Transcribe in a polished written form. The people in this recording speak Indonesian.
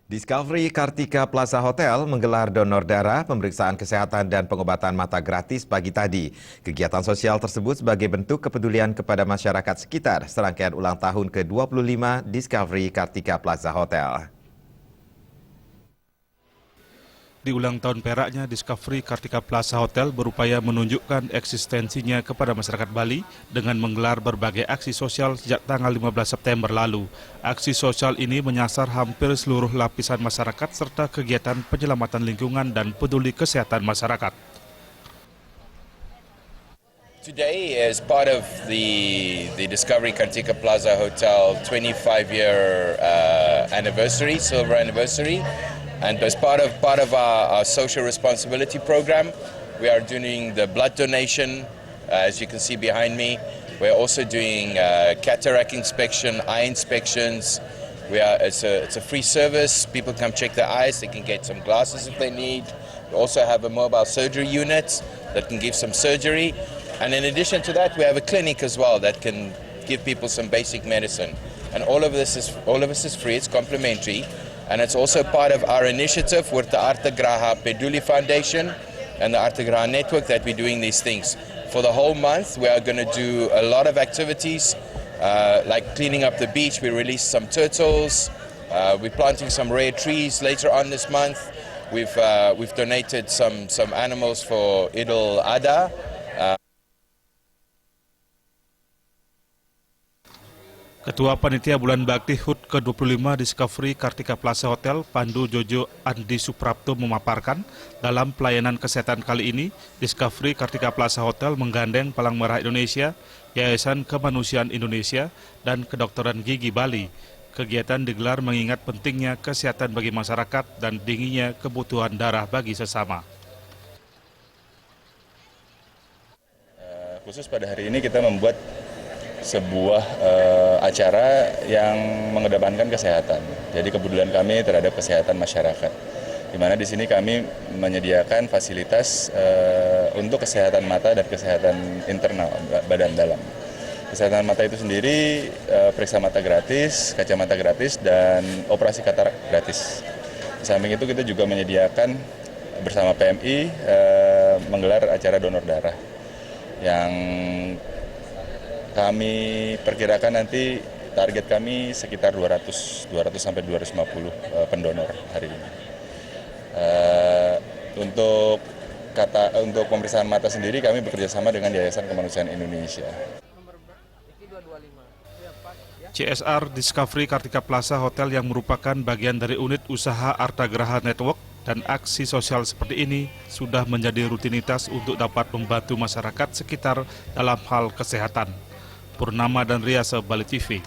Discovery Kartika Plaza Hotel menggelar donor darah, pemeriksaan kesehatan dan pengobatan mata gratis pagi tadi. Kegiatan sosial tersebut sebagai bentuk kepedulian kepada masyarakat sekitar serangkaian ulang tahun ke-25 Discovery Kartika Plaza Hotel. Di ulang tahun peraknya, Discovery Kartika Plaza Hotel berupaya menunjukkan eksistensinya kepada masyarakat Bali dengan menggelar berbagai aksi sosial sejak tanggal 15 September lalu. Aksi sosial ini menyasar hampir seluruh lapisan masyarakat serta kegiatan penyelamatan lingkungan dan peduli kesehatan masyarakat. Today is part of the Discovery Kartika Plaza Hotel 25-year anniversary, silver anniversary. And as part of our social responsibility program, we are doing the blood donation, as you can see behind me. We're also doing cataract inspection, eye inspections. It's a free service. People come check their eyes. They can get some glasses if they need. We also have a mobile surgery unit that can give some surgery. And in addition to that, we have a clinic as well that can give people some basic medicine. And all of this is free. It's complimentary. And it's also part of our initiative with the Artagraha Peduli Foundation and the Artagraha Network that we're doing these things. For the whole month, we are going to do a lot of activities, like cleaning up the beach. We released some turtles. We're planting some rare trees later on this month. We've donated some animals for Idul Adha. Ketua Panitia Bulan Bakti HUT ke-25 Discovery Kartika Plaza Hotel, Pandu Jojo Andi Suprapto memaparkan, dalam pelayanan kesehatan kali ini, Discovery Kartika Plaza Hotel menggandeng Palang Merah Indonesia, Yayasan Kemanusiaan Indonesia, dan Kedokteran Gigi Bali. Kegiatan digelar mengingat pentingnya kesehatan bagi masyarakat dan tingginya kebutuhan darah bagi sesama. Khusus pada hari ini kita membuat sebuah acara yang mengedepankan kesehatan. Jadi kepedulian kami terhadap kesehatan masyarakat. Di mana di sini kami menyediakan fasilitas untuk kesehatan mata dan kesehatan internal badan dalam. Kesehatan mata itu sendiri periksa mata gratis, kacamata gratis, dan operasi katarak gratis. Di samping itu kita juga menyediakan bersama PMI menggelar acara donor darah yang kami perkirakan nanti target kami sekitar 200 sampai 250 pendonor hari ini. Untuk pemeriksaan mata sendiri kami bekerja sama dengan Yayasan Kemanusiaan Indonesia. CSR Discovery Kartika Plaza Hotel yang merupakan bagian dari unit usaha Artagraha Network dan aksi sosial seperti ini sudah menjadi rutinitas untuk dapat membantu masyarakat sekitar dalam hal kesehatan. Purnama dan Riasa, Bali TV.